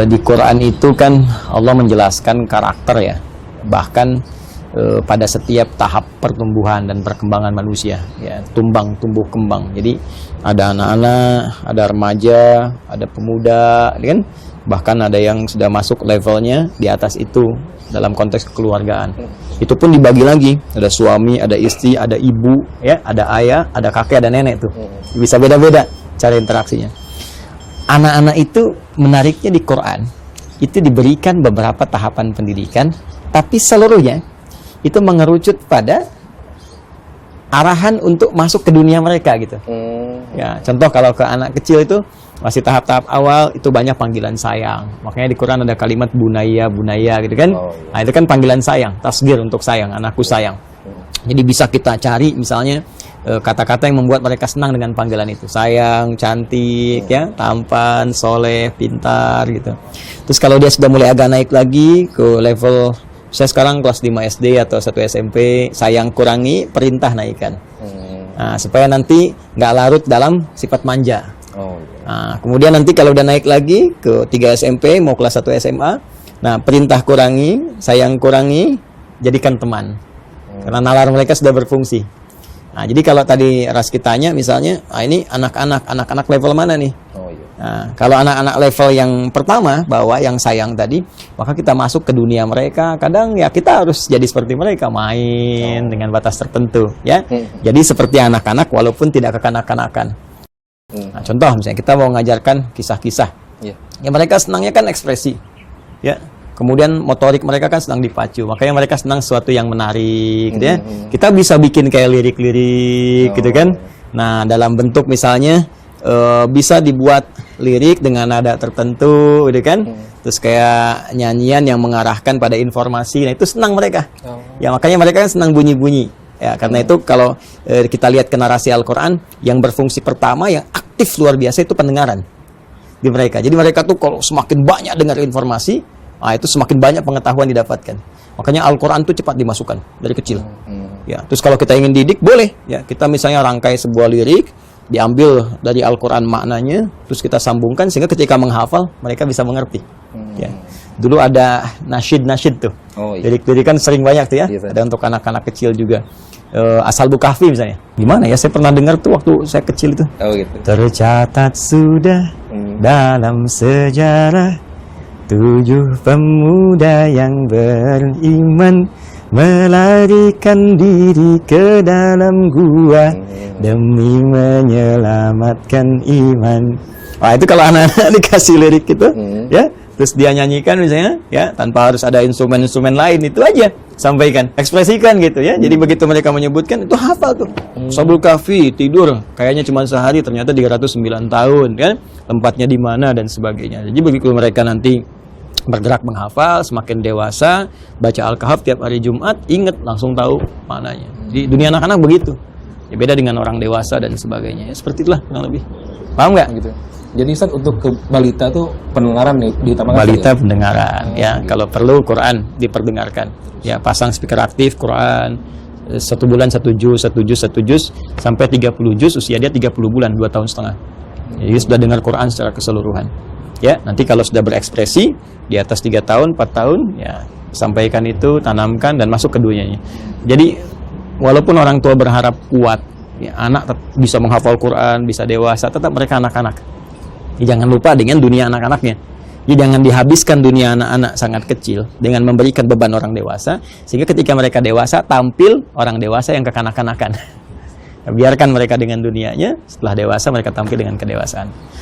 di Quran itu kan Allah menjelaskan karakter ya, bahkan pada setiap tahap pertumbuhan dan perkembangan manusia ya, tumbuh kembang. Jadi ada anak-anak, ada remaja, ada pemuda kan, bahkan ada yang sudah masuk levelnya di atas itu dalam konteks kekeluargaan. Itu pun dibagi lagi, ada suami, ada istri, ada ibu ya, ada ayah, ada kakek, ada nenek tuh. Bisa beda-beda cara interaksinya. Anak-anak itu menariknya di Quran itu diberikan beberapa tahapan pendidikan, tapi seluruhnya itu mengerucut pada arahan untuk masuk ke dunia mereka gitu. Ya, contoh kalau ke anak kecil itu masih tahap-tahap awal itu banyak panggilan sayang. Makanya di Quran ada kalimat bunaya gitu kan. Nah, itu kan panggilan sayang, tasghir untuk sayang, anakku sayang. Jadi bisa kita cari misalnya kata-kata yang membuat mereka senang dengan panggilan itu. Sayang, cantik, ya, tampan, soleh, pintar gitu. Terus kalau dia sudah mulai agak naik lagi ke level, saya sekarang kelas 5 SD atau 1 SMP, sayang kurangi, perintah naikkan. Nah, supaya nanti nggak larut dalam sifat manja. Nah, kemudian nanti kalau udah naik lagi ke 3 SMP, mau kelas 1 SMA, nah perintah kurangi, sayang kurangi, jadikan teman. Karena nalar mereka sudah berfungsi. Nah, jadi kalau tadi Raski tanya misalnya, ini anak-anak level mana nih? Nah, kalau anak-anak level yang pertama, bawa yang sayang tadi, maka kita masuk ke dunia mereka. Kadang ya kita harus jadi seperti mereka, main dengan batas tertentu, ya. Jadi seperti anak-anak walaupun tidak kekanak-kanakan. Nah, contoh misalnya kita mau mengajarkan kisah-kisah, ya mereka senangnya kan ekspresi, ya. Kemudian motorik mereka kan sedang dipacu, makanya mereka senang sesuatu yang menarik, gitu ya. Kita bisa bikin kayak lirik-lirik, gitu kan. Nah, dalam bentuk misalnya bisa dibuat lirik dengan nada tertentu, gitu kan. Terus kayak nyanyian yang mengarahkan pada informasi, nah itu senang mereka. Ya makanya mereka kan senang bunyi-bunyi. Ya karena itu kalau kita lihat ke narasi Al-Quran, yang berfungsi pertama, yang aktif luar biasa itu pendengaran di mereka. Jadi mereka tuh kalau semakin banyak dengar informasi, nah itu semakin banyak pengetahuan didapatkan. Makanya Al-Quran itu cepat dimasukkan dari kecil. Ya, terus kalau kita ingin didik, boleh. Ya, kita misalnya rangkai sebuah lirik, diambil dari Al-Quran maknanya, terus kita sambungkan sehingga ketika menghafal mereka bisa mengerti. Ya, dulu ada nasyid tuh. Lirik-lirik kan sering banyak tuh ya. Ada untuk anak-anak kecil juga. As-Salbu Kahfi misalnya. Gimana ya? Saya pernah dengar tuh waktu saya kecil itu. Gitu. Tercatat sudah dalam sejarah 7 pemuda yang beriman melarikan diri ke dalam gua demi menyelamatkan iman. Wah, itu kalau anak-anak dikasih lirik itu, ya, terus dia nyanyikan misalnya, ya, tanpa harus ada instrumen-instrumen lain, itu aja sampaikan, ekspresikan gitu ya. Jadi begitu mereka menyebutkan itu hafal tuh. As-Salbu Kahfi, tidur kayaknya cuma sehari, ternyata 309 tahun kan, tempatnya di mana dan sebagainya. Jadi begitu mereka nanti bergerak menghafal, semakin dewasa, baca Al-Kahf tiap hari Jumat, ingat langsung tahu maknanya. Di dunia anak-anak begitu. Ya beda dengan orang dewasa dan sebagainya. Ya seperti itulah kurang lebih. Paham nggak? Gitu. Jadi Ustaz, untuk ke balita tuh pendengaran nih diutamakan. Balita ya? Pendengaran, ya. Gitu. Kalau perlu Quran diperdengarkan. Ya, pasang speaker aktif Quran 1 bulan 1 juz sampai 30 juz, usia dia 30 bulan, 2 tahun setengah. Jadi sudah dengar Quran secara keseluruhan. Ya, nanti kalau sudah berekspresi di atas 3 tahun, 4 tahun, ya sampaikan itu, tanamkan dan masuk ke dunianya. Jadi walaupun orang tua berharap kuat, ya, anak bisa menghafal Quran, bisa dewasa, tetap mereka anak-anak. Ya, jangan lupa dengan dunia anak-anaknya. Ya, jangan dihabiskan dunia anak-anak sangat kecil dengan memberikan beban orang dewasa, sehingga ketika mereka dewasa tampil orang dewasa yang kekanak-kanakan. Biarkan mereka dengan dunianya, setelah dewasa mereka tampil dengan kedewasaan.